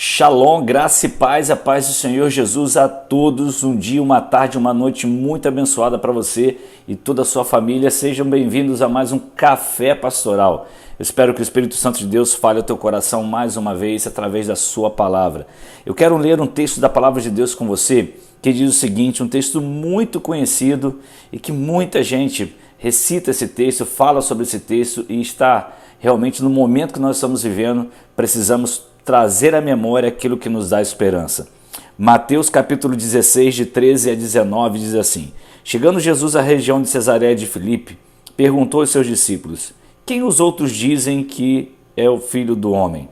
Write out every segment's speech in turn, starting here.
Shalom, graça e paz, a paz do Senhor Jesus a todos. Um dia, uma tarde, uma noite muito abençoada para você e toda a sua família. Sejam bem-vindos a mais um Café Pastoral. Eu espero que o Espírito Santo de Deus fale ao teu coração mais uma vez através da sua palavra. Eu quero ler um texto da palavra de Deus com você que diz o seguinte, um texto muito conhecido e que muita gente recita esse texto, fala sobre esse texto e está realmente no momento que nós estamos vivendo, precisamos trazer à memória aquilo que nos dá esperança. Mateus capítulo 16, de 13 a 19, diz assim: Chegando Jesus à região de Cesareia de Filipe, perguntou aos seus discípulos: Quem os outros dizem que é o Filho do Homem?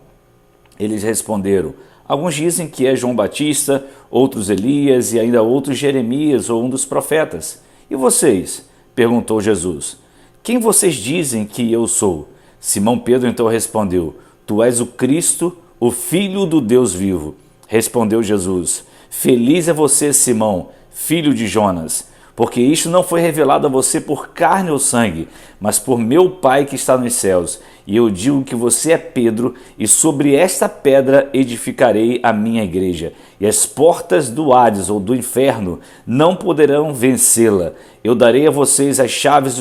Eles responderam: Alguns dizem que é João Batista, outros Elias e ainda outros Jeremias ou um dos profetas. E vocês? Perguntou Jesus. Quem vocês dizem que eu sou? Simão Pedro então respondeu: Tu és o Cristo, o Filho do Deus vivo. Respondeu Jesus: Feliz é você, Simão, filho de Jonas, porque isto não foi revelado a você por carne ou sangue, mas por meu Pai que está nos céus. E eu digo que você é Pedro, e sobre esta pedra edificarei a minha igreja, e as portas do Hades ou do inferno não poderão vencê-la. Eu darei a vocês as chaves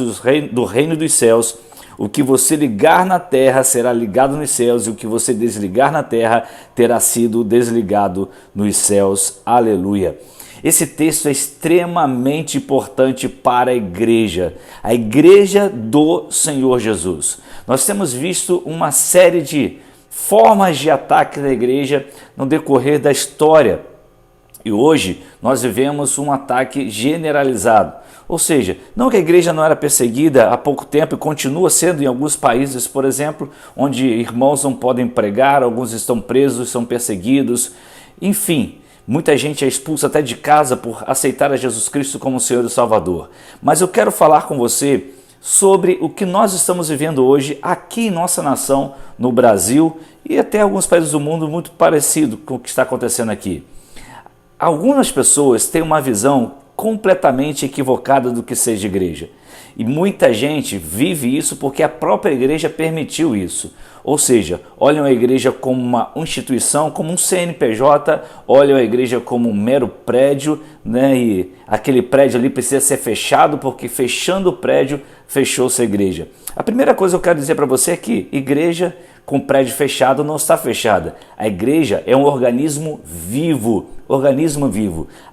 do reino dos céus. O que você ligar na terra será ligado nos céus, e o que você desligar na terra terá sido desligado nos céus. Aleluia! Esse texto é extremamente importante para a igreja do Senhor Jesus. Nós temos visto uma série de formas de ataque na igreja no decorrer da história. E hoje nós vivemos um ataque generalizado. Ou seja, não que a igreja não era perseguida há pouco tempo e continua sendo em alguns países, por exemplo, onde irmãos não podem pregar, alguns estão presos, são perseguidos, enfim, muita gente é expulsa até de casa por aceitar a Jesus Cristo como Senhor e Salvador. Mas eu quero falar com você sobre o que nós estamos vivendo hoje aqui em nossa nação, no Brasil e até alguns países do mundo muito parecido com o que está acontecendo aqui. Algumas pessoas têm uma visão completamente equivocada do que seja igreja. E muita gente vive isso porque a própria igreja permitiu isso. Ou seja, olham a igreja como uma instituição, como um CNPJ, olham a igreja como um mero prédio, né? E aquele prédio ali precisa ser fechado porque fechando o prédio, fechou-se a igreja. A primeira coisa que eu quero dizer para você é que igreja com prédio fechado não está fechada. A igreja é um organismo vivo.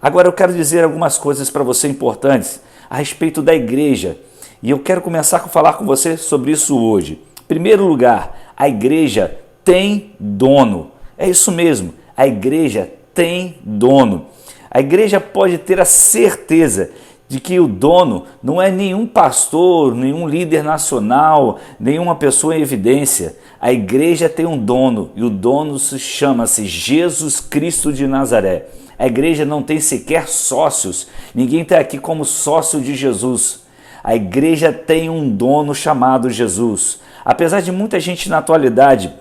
Agora eu quero dizer algumas coisas para você importantes a respeito da igreja. E eu quero começar a falar com você sobre isso hoje. Em primeiro lugar, a igreja tem dono. É isso mesmo, a igreja tem dono. A igreja pode ter a certeza de que o dono não é nenhum pastor, nenhum líder nacional, nenhuma pessoa em evidência. A igreja tem um dono e o dono chama-se Jesus Cristo de Nazaré. A igreja não tem sequer sócios, ninguém está aqui como sócio de Jesus. A igreja tem um dono chamado Jesus. Apesar de muita gente na atualidade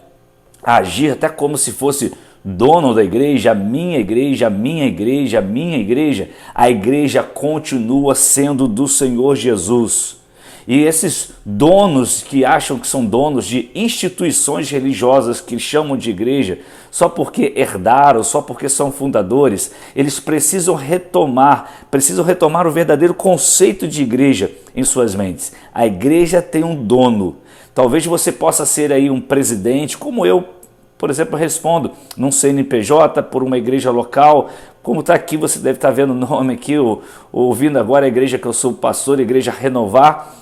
agir até como se fosse dono da igreja, a minha igreja, a minha igreja, a minha igreja, a igreja continua sendo do Senhor Jesus. E esses donos que acham que são donos de instituições religiosas que chamam de igreja, só porque herdaram, só porque são fundadores, eles precisam retomar o verdadeiro conceito de igreja em suas mentes. A igreja tem um dono. Talvez você possa ser aí um presidente, como eu, por exemplo, respondo num CNPJ por uma igreja local. Como está aqui, você deve estar vendo o nome aqui, ouvindo agora a igreja que eu sou pastor, a Igreja Renovar,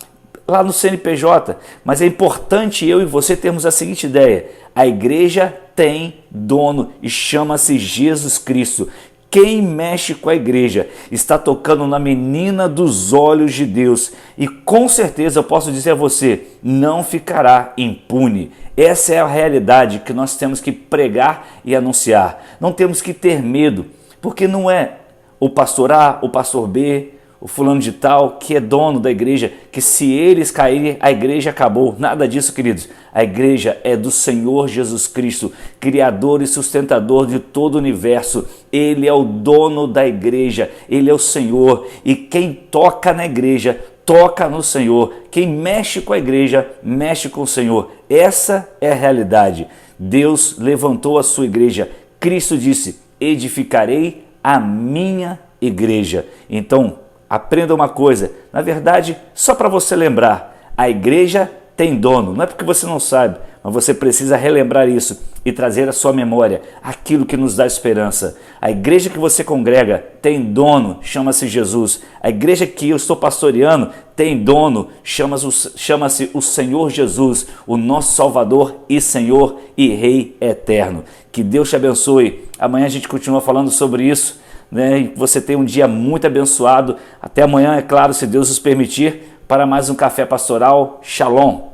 lá no CNPJ. Mas é importante eu e você termos a seguinte ideia: a igreja tem dono e chama-se Jesus Cristo. Quem mexe com a igreja está tocando na menina dos olhos de Deus e com certeza eu posso dizer a você, não ficará impune. Essa é a realidade que nós temos que pregar e anunciar. Não temos que ter medo, porque não é o pastor A, o pastor B, o fulano de tal que é dono da igreja, que se eles caírem, a igreja acabou. Nada disso, queridos. A igreja é do Senhor Jesus Cristo, Criador e sustentador de todo o universo. Ele é o dono da igreja, Ele é o Senhor. E quem toca na igreja, toca no Senhor. Quem mexe com a igreja, mexe com o Senhor. Essa é a realidade. Deus levantou a sua igreja. Cristo disse: edificarei a minha igreja. Então, aprenda uma coisa, na verdade, só para você lembrar, a igreja tem dono, não é porque você não sabe, mas você precisa relembrar isso e trazer à sua memória aquilo que nos dá esperança. A igreja que você congrega tem dono, chama-se Jesus. A igreja que eu estou pastoreando tem dono, chama-se o Senhor Jesus, o nosso Salvador e Senhor e Rei eterno. Que Deus te abençoe. Amanhã a gente continua falando sobre isso, né? E você tem um dia muito abençoado. Até amanhã, é claro, se Deus nos permitir, para mais um Café Pastoral. Shalom!